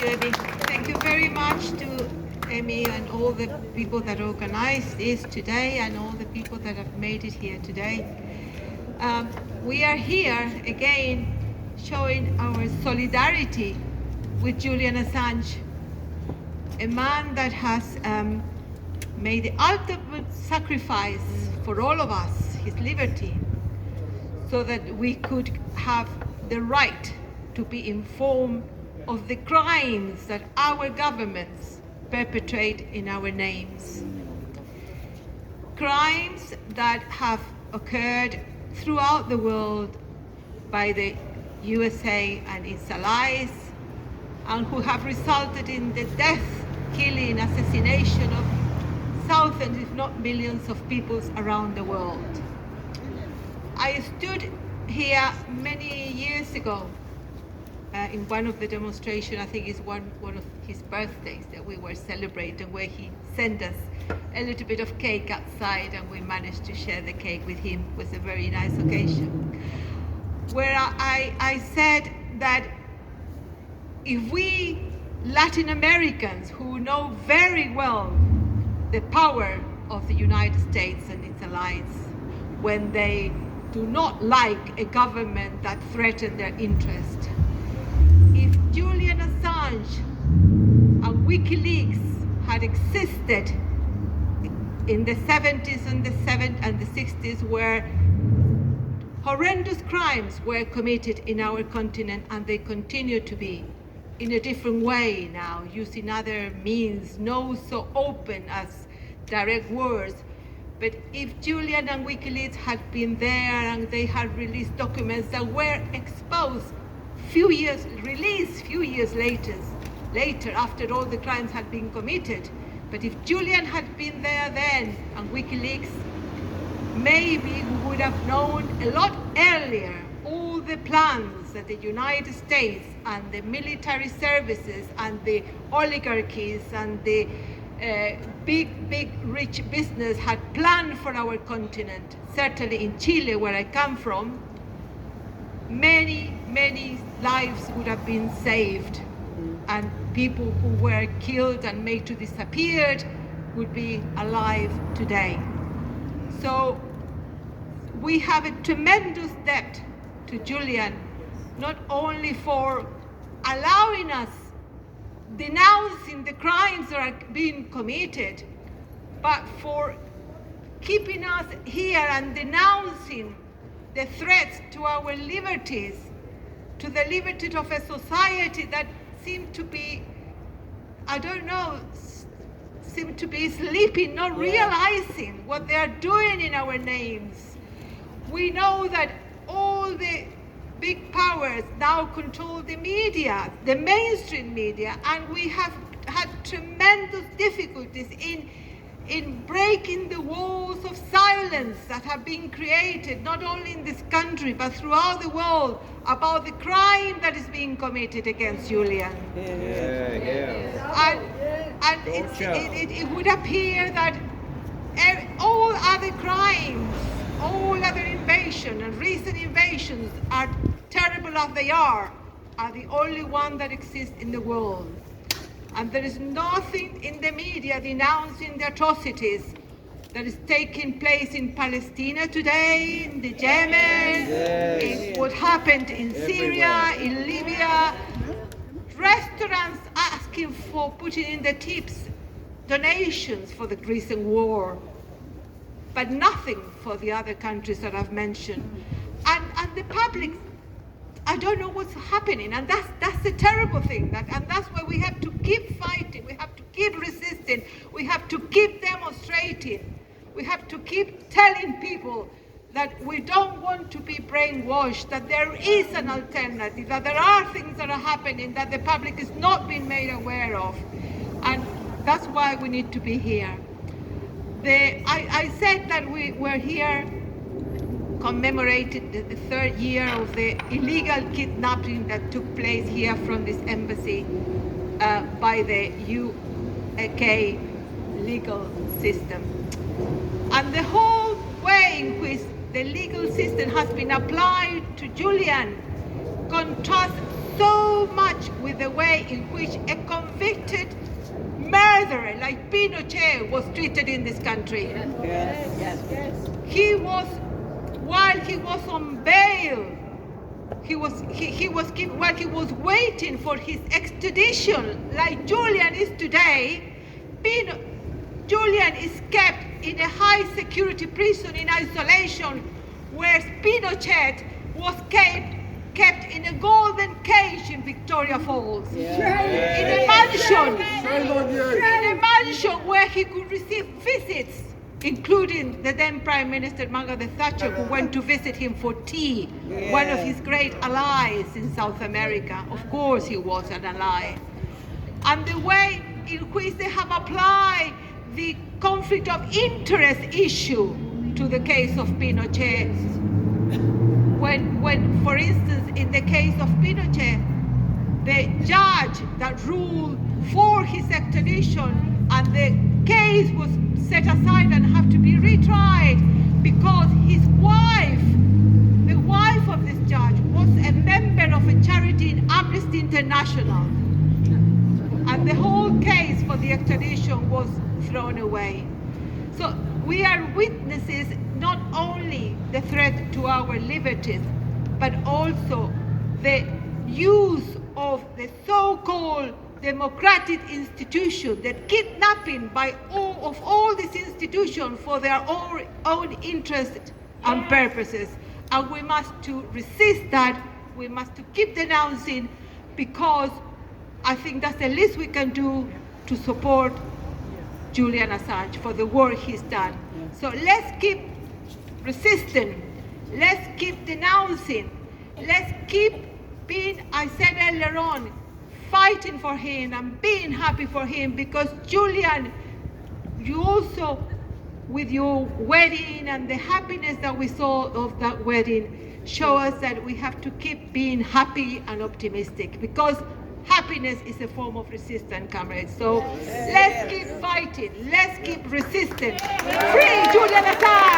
Debbie. Thank you very much to Emmy and all the people that organized this today and all the people that have made it here today. We are here again showing our solidarity with Julian Assange, a man that has made the ultimate sacrifice for all of us, his liberty, so that we could have the right to be informed of the crimes that our governments perpetrate in our names. Crimes that have occurred throughout the world by the USA and its allies, and who have resulted in the death, killing, assassination of thousands, if not millions, of people around the world. I stood here many years ago in one of the demonstrations, I think it's one of his birthdays that we were celebrating, where he sent us a little bit of cake outside and we managed to share the cake with him. It was a very nice occasion. Where I said that if we Latin Americans, who know very well the power of the United States and its allies, when they do not like a government that threatens their interest, if Julian Assange and Wikileaks had existed in the 70s and the 60s, where horrendous crimes were committed in our continent, and they continue to be in a different way now, using other means, no so open as direct wars. But if Julian and Wikileaks had been there and they had released documents that were exposed few years later after all the crimes had been committed, but if Julian had been there then and Wikileaks, maybe we would have known a lot earlier all the plans that the United States and the military services and the oligarchies and the big rich business had planned for our continent. Certainly in Chile, where I come from, many lives would have been saved, and people who were killed and made to disappear would be alive today. So we have a tremendous debt to Julian, not only for allowing us denouncing the crimes that are being committed, but for keeping us here and denouncing the threats to our liberties, to the liberty of a society that seem to be, seem to be sleeping, not realizing what they are doing in our names. We know that all the big powers now control the media, the mainstream media, and we have had tremendous difficulties in breaking the walls of silence that have been created, not only in this country, but throughout the world, about the crime that is being committed against Julian. And it would appear that all other crimes, all other invasions and recent invasions, are terrible as they are the only one that exists in the world. And there is nothing in the media denouncing the atrocities that is taking place in Palestine today, in the Yemen, in what happened in Syria, in Libya. Restaurants asking for putting in the tips donations for the recent war, but nothing for the other countries that I've mentioned. And the public, I don't know what's happening, and that's a terrible thing. And that's why we have to keep fighting, we have to keep resisting, we have to keep demonstrating, we have to keep telling people that we don't want to be brainwashed, that there is an alternative, that there are things that are happening that the public is not being made aware of. And that's why we need to be here. I said that we were here commemorated the third year of the illegal kidnapping that took place here from this embassy by the UK legal system. And the whole way in which the legal system has been applied to Julian contrasts so much with the way in which a convicted murderer like Pinochet was treated in this country. He was, while he was on bail, while he was waiting for his extradition, like Julian is today, Julian is kept in a high security prison in isolation, whereas Pinochet was kept in a golden cage in Victoria Falls, in a mansion where he could receive visits, including the then Prime Minister Margaret Thatcher, who went to visit him for tea, one of his great allies in South America. Of course he was an ally. And the way in which they have applied the conflict of interest issue to the case of Pinochet. When, for instance, in the case of Pinochet, the judge that ruled for his extradition and the case was set aside and have to be retried because his wife, the wife of this judge, was a member of a charity in Amnesty International. And the whole case for the extradition was thrown away. So we are witnesses not only the threat to our liberties, but also the use of the so-called democratic institution, the kidnapping by all these institutions for their own interests and purposes. And we must to resist that. We must to keep denouncing, because I think that's the least we can do to support Julian Assange for the work he's done. So let's keep resisting, let's keep denouncing, let's keep being, I said earlier on, fighting for him and being happy for him, because Julian, you also, with your wedding and the happiness that we saw of that wedding, show us that we have to keep being happy and optimistic, because happiness is a form of resistance, comrades. So let's keep fighting, let's keep resisting. Free Julian Assange!